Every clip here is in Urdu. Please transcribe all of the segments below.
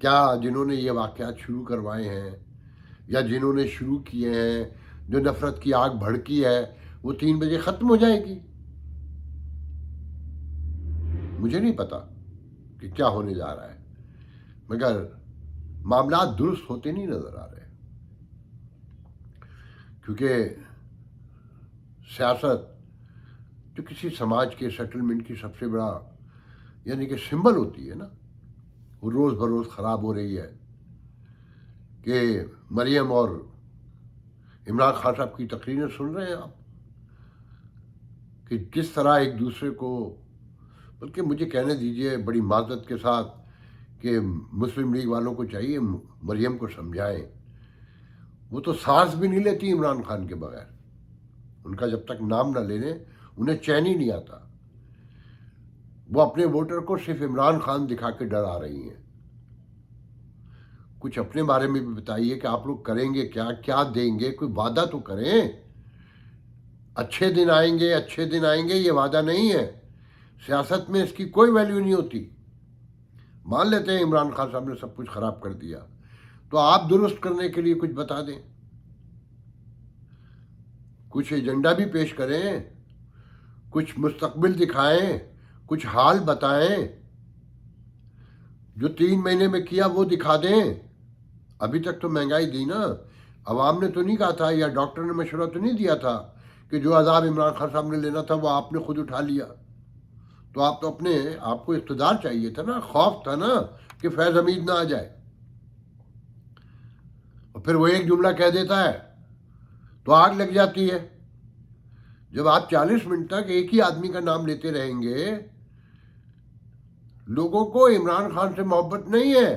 کیا جنہوں نے یہ واقعات شروع کروائے ہیں یا جنہوں نے شروع کیے ہیں، جو نفرت کی آگ بھڑکی ہے، وہ 3 بجے ختم ہو جائے گی؟ مجھے نہیں پتا کہ کیا ہونے جا رہا ہے، مگر معاملات درست ہوتے نہیں نظر آ رہے، کیونکہ سیاست جو کسی سماج کے سیٹلمنٹ کی سب سے بڑا یعنی کہ سمبل ہوتی ہے نا، وہ روز بروز خراب ہو رہی ہے. کہ مریم اور عمران خان صاحب کی تقریریں سن رہے ہیں آپ، کہ کس طرح ایک دوسرے کو، بلکہ مجھے کہنے دیجئے بڑی معذرت کے ساتھ کہ مسلم لیگ والوں کو چاہیے مریم کو سمجھائیں. وہ تو سانس بھی نہیں لیتی عمران خان کے بغیر، ان کا جب تک نام نہ لے لیں انہیں چین ہی نہیں آتا. وہ اپنے ووٹر کو صرف عمران خان دکھا کے ڈرا رہی ہیں. کچھ اپنے بارے میں بھی بتائیے کہ آپ لوگ کریں گے کیا، کیا دیں گے، کوئی وعدہ تو کریں. اچھے دن آئیں گے، اچھے دن آئیں گے، یہ وعدہ نہیں ہے. سیاست میں اس کی کوئی ویلیو نہیں ہوتی. مان لیتے ہیں عمران خان صاحب نے سب کچھ خراب کر دیا، تو آپ درست کرنے کے لیے کچھ بتا دیں، کچھ ایجنڈا بھی پیش کریں، کچھ مستقبل دکھائیں، کچھ حال بتائیں. جو 3 مہینے میں کیا وہ دکھا دیں. ابھی تک تو مہنگائی دی نا، عوام نے تو نہیں کہا تھا یا ڈاکٹر نے مشورہ تو نہیں دیا تھا کہ جو عذاب عمران خان صاحب نے لینا تھا وہ آپ نے خود اٹھا لیا. تو آپ تو آپ کو اقتدار چاہیے تھا نا، خوف تھا نا کہ فیض حمید نہ آ جائے. اور پھر وہ ایک جملہ کہہ دیتا ہے تو آگ لگ جاتی ہے. جب آپ 40 منٹ تک ایک ہی آدمی کا نام لیتے رہیں گے، لوگوں کو عمران خان سے محبت نہیں ہے.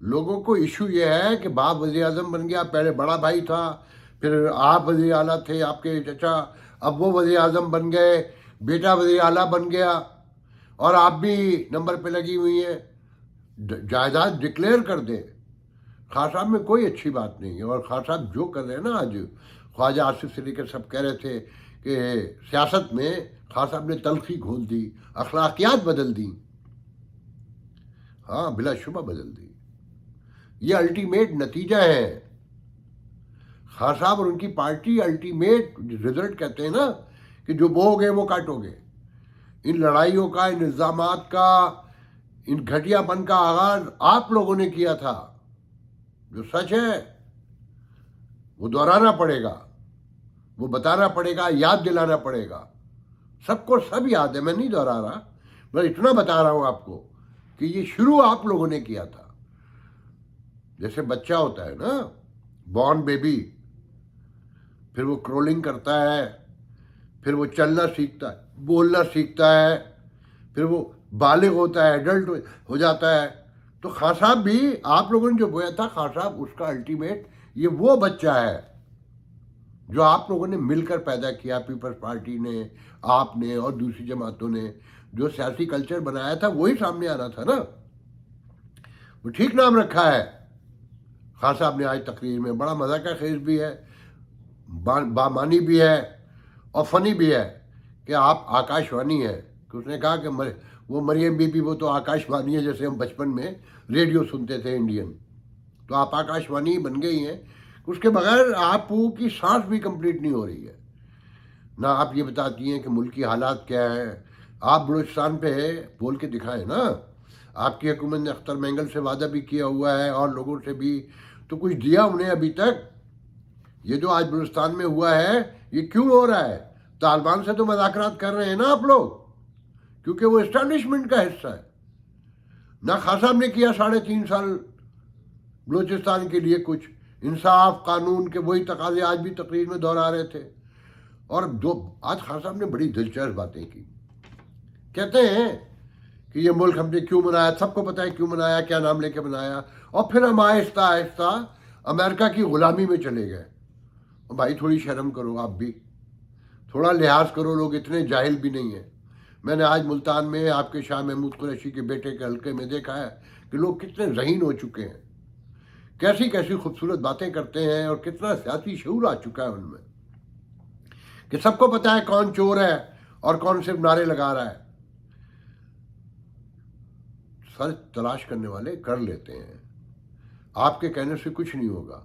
لوگوں کو ایشو یہ ہے کہ باپ وزیر اعظم بن گیا، پہلے بڑا بھائی تھا، پھر آپ وزیر اعلیٰ تھے، آپ کے چچا، اب وہ وزیر اعظم بن گئے، بیٹا وزیر اعلیٰ بن گیا، اور آپ بھی نمبر پہ لگی ہوئی ہیں. جائیداد ڈکلیئر کر دیں. خان صاحب میں کوئی اچھی بات نہیں ہے. اور خان صاحب جو کر رہے ہیں نا، آج خواجہ آصف سے لے کر سب کہہ رہے تھے کہ سیاست میں خان صاحب نے تلخی گھول دی، اخلاقیات بدل دی. ہاں بلا شبہ بدل دی. یہ الٹیمیٹ نتیجہ ہے. خان صاحب اور ان کی پارٹی الٹیمیٹ رزلٹ کہتے ہیں نا، کہ جو بو گے وہ کاٹو گے. ان لڑائیوں کا، ان الزامات کا، ان گھٹیا پن کا آغاز آپ لوگوں نے کیا تھا. جو سچ ہے وہ دہرانا پڑے گا، وہ بتانا پڑے گا، یاد دلانا پڑے گا. سب کو سب یاد ہے، میں نہیں دہرا رہا، میں اتنا بتا رہا ہوں آپ کو کہ یہ شروع آپ لوگوں نے کیا تھا. جیسے بچہ ہوتا ہے نا، بورن بیبی، پھر وہ کرولنگ کرتا ہے، پھر وہ چلنا سیکھتا ہے، بولنا سیکھتا ہے، پھر وہ بالغ ہوتا ہے، ایڈلٹ ہو جاتا ہے. تو خان صاحب بھی آپ لوگوں نے جو بویا تھا، خان صاحب اس کا الٹیمیٹ یہ وہ بچہ ہے جو آپ لوگوں نے مل کر پیدا کیا. پیپلز پارٹی نے، آپ نے اور دوسری جماعتوں نے جو سیاسی کلچر بنایا تھا وہی سامنے آنا تھا نا. وہ ٹھیک نام رکھا ہے. خان صاحب نے آج تقریر میں بڑا مزہ کا خیز بھی ہے، بامانی بھی ہے اور فنی بھی ہے کہ آپ آکاش وانی ہے. کہ اس نے کہا کہ وہ مریم بی بی وہ تو آکاش وانی ہے، جیسے ہم بچپن میں ریڈیو سنتے تھے انڈین، تو آپ آکاش وانی بن گئی ہیں. اس کے بغیر آپ کی سانس بھی کمپلیٹ نہیں ہو رہی ہے. نہ آپ یہ بتاتی ہیں کہ ملک کی حالات کیا ہیں. آپ بلوچستان پہ بول کے دکھائیں نا. آپ کی حکومت نے اختر مینگل سے وعدہ بھی کیا ہوا ہے اور لوگوں سے بھی، تو کچھ دیا انہیں ابھی تک؟ یہ جو آج بلوچستان میں ہوا ہے یہ کیوں ہو رہا ہے؟ طالبان سے تو مذاکرات کر رہے ہیں نا آپ لوگ، کیونکہ وہ اسٹیبلشمنٹ کا حصہ ہے. نہ خان صاحب نے کیا 3.5 سال بلوچستان کے لیے کچھ انصاف، قانون کے وہی تقاضے آج بھی تقریر میں دہرا رہے تھے. اور آج خان صاحب نے بڑی دلچسپ باتیں کی. کہتے ہیں کہ یہ ملک ہم نے کیوں بنایا، سب کو پتہ ہے کیوں بنایا، کیا نام لے کے بنایا، اور پھر ہم آہستہ آہستہ امریکہ کی غلامی میں چلے گئے. بھائی تھوڑی شرم کرو، آپ بھی تھوڑا لحاظ کرو. لوگ اتنے جاہل بھی نہیں ہیں. میں نے آج ملتان میں آپ کے شاہ محمود قریشی کے بیٹے کے حلقے میں دیکھا ہے کہ لوگ کتنے ذہین ہو چکے ہیں، کیسی کیسی خوبصورت باتیں کرتے ہیں، اور کتنا سیاسی شعور آ چکا ہے ان میں کہ سب کو پتہ ہے کون چور ہے اور کون صرف نعرے لگا رہا ہے. سر تلاش کرنے والے کر لیتے ہیں. آپ کے کہنے سے کچھ نہیں ہوگا.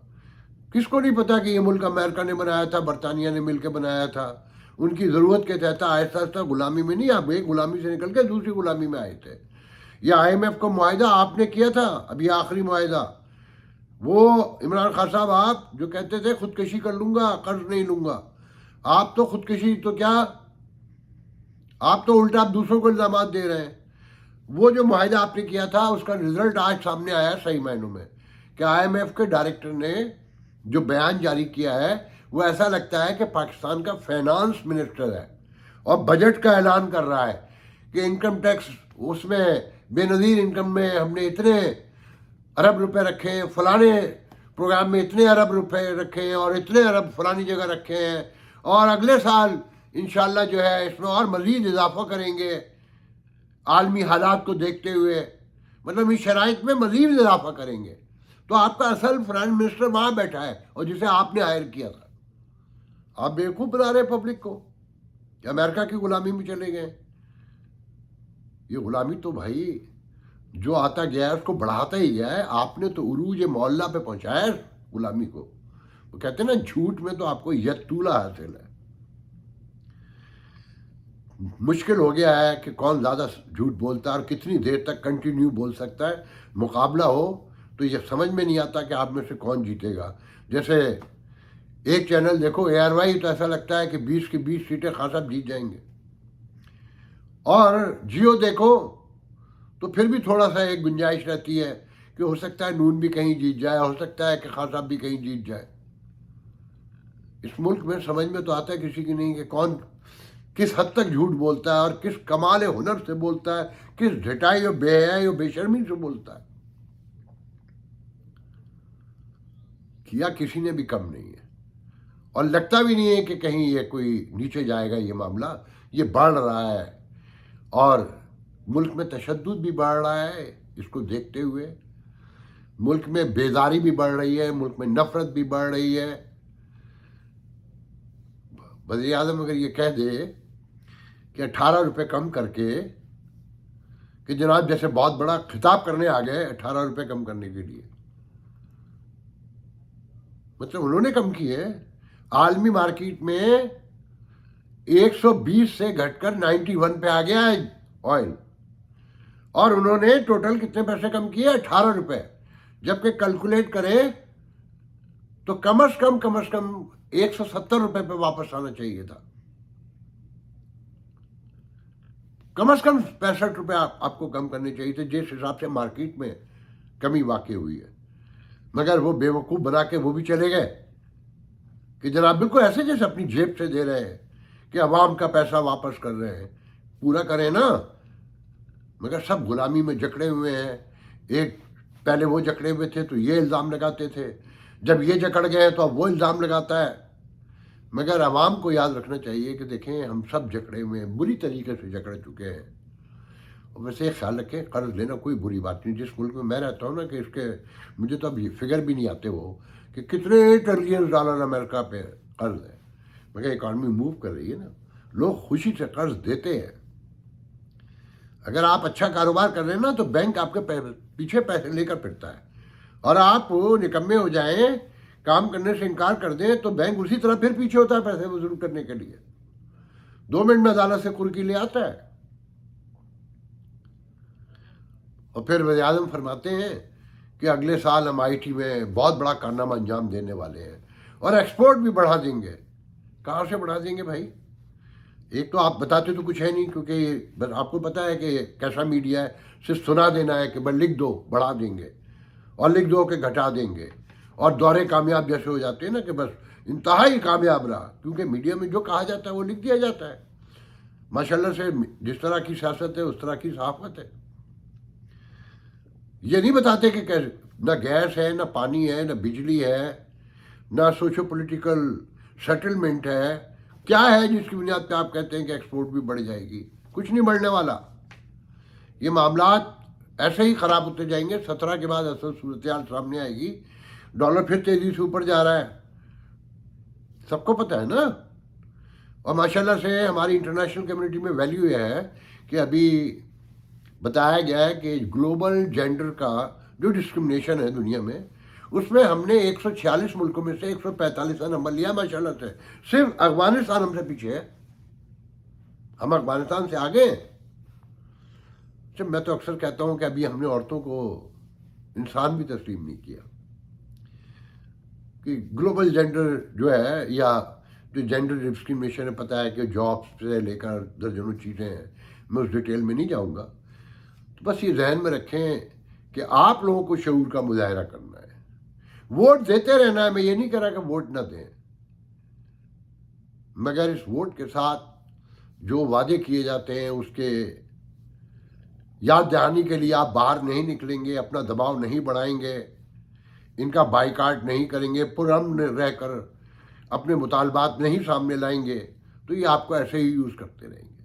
کس کو نہیں پتا کہ یہ ملک امریکہ نے بنایا تھا, برطانیہ نے مل کے بنایا تھا. ان کی ضرورت کے تحت آہستہ آہستہ غلامی میں نہیں, آپ ایک غلامی سے نکل کے دوسری غلامی میں آئے تھے. یہ IMF کا معاہدہ آپ نے کیا تھا, ابھی آخری معاہدہ, وہ عمران خان صاحب آپ جو کہتے تھے خودکشی کر لوں گا, قرض نہیں لوں گا, آپ تو خودکشی تو کیا, آپ تو الٹا آپ دوسروں کو الزامات دے رہے ہیں. وہ جو معاہدہ آپ نے کیا تھا اس کا رزلٹ آج سامنے آیا صحیح معنوں میں, کہ IMF کے ڈائریکٹر نے جو بیان جاری کیا ہے وہ ایسا لگتا ہے کہ پاکستان کا فائنانس منسٹر ہے اور بجٹ کا اعلان کر رہا ہے کہ انکم ٹیکس اس میں بے نظیر انکم میں ہم نے اتنے ارب روپے رکھے ہیں, فلانے پروگرام میں اتنے ارب روپے رکھے ہیں اور اتنے ارب فلانی جگہ رکھے ہیں, اور اگلے سال انشاءاللہ جو ہے اس میں اور مزید اضافہ کریں گے عالمی حالات کو دیکھتے ہوئے, مطلب اس شرائط میں مزید اضافہ کریں گے. تو آپ کا اصل فائنانس منسٹر وہاں بیٹھا ہے اور جسے آپ نے ہائر کیا تھا. آپ بیوقوف بنا رہے پبلک کو کہ امریکہ کی غلامی میں چلے گئے. یہ غلامی تو بھائی جو آتا گیا ہے اس کو بڑھاتا ہی گیا ہے. آپ نے تو عروج معلیٰ پہ پہنچایا ہے غلامی کو. وہ کہتے ہیں نا جھوٹ میں تو آپ کو یتولہ حاصل ہے. مشکل ہو گیا ہے کہ کون زیادہ جھوٹ بولتا ہے اور کتنی دیر تک کنٹینیو بول سکتا ہے. مقابلہ ہو تو یہ سمجھ میں نہیں آتا کہ آپ میں سے کون جیتے گا. جیسے ایک چینل دیکھو ARY, تو ایسا لگتا ہے کہ 20 کی 20 سیٹیں خان صاحب جیت جائیں گے, اور جیو دیکھو تو پھر بھی تھوڑا سا ایک گنجائش رہتی ہے کہ ہو سکتا ہے نون بھی کہیں جیت جائے, ہو سکتا ہے کہ خان صاحب بھی کہیں جیت جائے. اس ملک میں سمجھ میں تو آتا ہے کسی کی نہیں کہ کون کس حد تک جھوٹ بولتا ہے اور کس کمال ہنر سے بولتا ہے, کس ڈھٹائی اور بے حیائی اور بے شرمی سے بولتا ہے. کیا کسی نے بھی کم نہیں ہے, اور لگتا بھی نہیں ہے کہ کہیں یہ کوئی نیچے جائے گا. یہ معاملہ یہ بڑھ رہا ہے, اور ملک میں تشدد بھی بڑھ رہا ہے. اس کو دیکھتے ہوئے ملک میں بیداری بھی بڑھ رہی ہے, ملک میں نفرت بھی بڑھ رہی ہے. وزیر اعظم اگر یہ کہہ دے کہ 18 روپے کم کر کے, کہ جناب جیسے بہت بڑا خطاب کرنے آ گئے 18 روپے کم کرنے کے لیے, مطلب انہوں نے کم کیے. عالمی مارکیٹ میں 120 سے گھٹ کر 91 پہ آ گیا ہے آئل, اور انہوں نے ٹوٹل کتنے پیسے کم کیے, 18 روپے. جبکہ کیلکولیٹ کریں تو کم از کم 170 روپے پہ واپس آنا چاہیے تھا. کم از کم 65 روپے آپ کو کم کرنے چاہیے تھے جس حساب سے مارکیٹ میں کمی واقع ہوئی ہے. مگر وہ بے وقوف بنا کے وہ بھی چلے گئے کہ جناب بالکل ایسے جیسے اپنی جیب سے دے رہے ہیں کہ عوام کا پیسہ واپس کر رہے ہیں. پورا کریں نا, مگر سب غلامی میں جکڑے ہوئے ہیں. ایک پہلے وہ جکڑے ہوئے تھے تو یہ الزام لگاتے تھے, جب یہ جکڑ گئے تو اب وہ الزام لگاتا ہے. مگر عوام کو یاد رکھنا چاہیے کہ دیکھیں ہم سب جکڑے ہوئے ہیں, بری طریقے سے جکڑ چکے ہیں. اور ویسے ایک خیال رکھیں, قرض لینا کوئی بری بات نہیں. جس ملک میں رہتا ہوں نا, کہ اس کے مجھے تو اب یہ فگر بھی نہیں آتے وہ کہ کتنے $1 امریکہ پہ قرض ہے. مگر اکانومی موو کر رہی ہے نا, لوگ خوشی سے قرض دیتے ہیں. اگر آپ اچھا کاروبار کر رہے ہیں نا تو بینک آپ کے پیچھے پیسے لے کر پھرتا ہے, اور آپ نکمے ہو جائیں, کام کرنے سے انکار کر دیں تو بینک اسی طرح پھر پیچھے ہوتا ہے پیسے وصول کرنے کے لیے. 2 منٹ میں عدالت سے کرکی لے آتا ہے. اور پھر وزیر اعظم فرماتے ہیں کہ اگلے سال ہم IT میں بہت بڑا کارنامہ انجام دینے والے ہیں اور ایکسپورٹ بھی بڑھا دیں گے. کہاں سے بڑھا دیں گے بھائی؟ ایک تو آپ بتاتے تو کچھ ہے نہیں, کیونکہ بس آپ کو پتا ہے کہ کیسا میڈیا ہے, صرف سنا دینا ہے کہ بس لکھ دو بڑھا دیں گے, اور لکھ دو کہ گھٹا دیں گے, اور دورے کامیاب جیسے ہو جاتے ہیں نا کہ بس انتہائی کامیاب رہا, کیونکہ میڈیا میں جو کہا جاتا ہے وہ لکھ دیا جاتا ہے. ماشاءاللہ سے جس طرح کی سیاست ہے اس طرح کی صحافت ہے. یہ نہیں بتاتے کہ نہ گیس ہے, نہ پانی ہے, نہ بجلی ہے, نہ سوشو پولیٹیکل سیٹلمنٹ ہے. کیا ہے جس کی بنیاد پہ آپ کہتے ہیں کہ ایکسپورٹ بھی بڑھ جائے گی؟ کچھ نہیں بڑھنے والا. یہ معاملات ایسے ہی خراب ہوتے جائیں گے. 17 کے بعد اصل صورتحال سامنے آئے گی. ڈالر پھر تیزی سے اوپر جا رہا ہے, سب کو پتہ ہے نا. اور ماشاءاللہ سے ہماری انٹرنیشنل کمیونٹی میں ویلیو یہ ہے کہ ابھی بتایا گیا ہے کہ گلوبل جینڈر کا جو ڈسکرمنیشن ہے دنیا میں، اس میں ہم نے 146 ملکوں میں سے 145 نمبر لیا ماشاءاللہ سے. صرف افغانستان ہم سے پیچھے ہے، ہم افغانستان سے آگے ہیں. میں تو اکثر کہتا ہوں کہ ابھی ہم نے عورتوں کو انسان بھی تسلیم نہیں کیا. کہ گلوبل جینڈر جو ہے، یا جو جینڈر ڈسکرمنیشن ہے، پتہ ہے کہ جابس سے لے کر درجنوں چیزیں ہیں، میں اس ڈیٹیل میں نہیں جاؤں گا. تو بس یہ ذہن میں رکھیں کہ آپ لوگوں کو شعور کا مظاہرہ کرنا ہے، ووٹ دیتے رہنا ہے. میں یہ نہیں کہہ رہا کہ ووٹ نہ دیں، مگر اس ووٹ کے ساتھ جو وعدے کیے جاتے ہیں اس کے یاد دہانی کے لیے آپ باہر نہیں نکلیں گے، اپنا دباؤ نہیں بڑھائیں گے، ان کا بائیکاٹ نہیں کریں گے، پرامن رہ کر اپنے مطالبات نہیں سامنے لائیں گے، تو یہ آپ کو ایسے ہی یوز کرتے رہیں گے.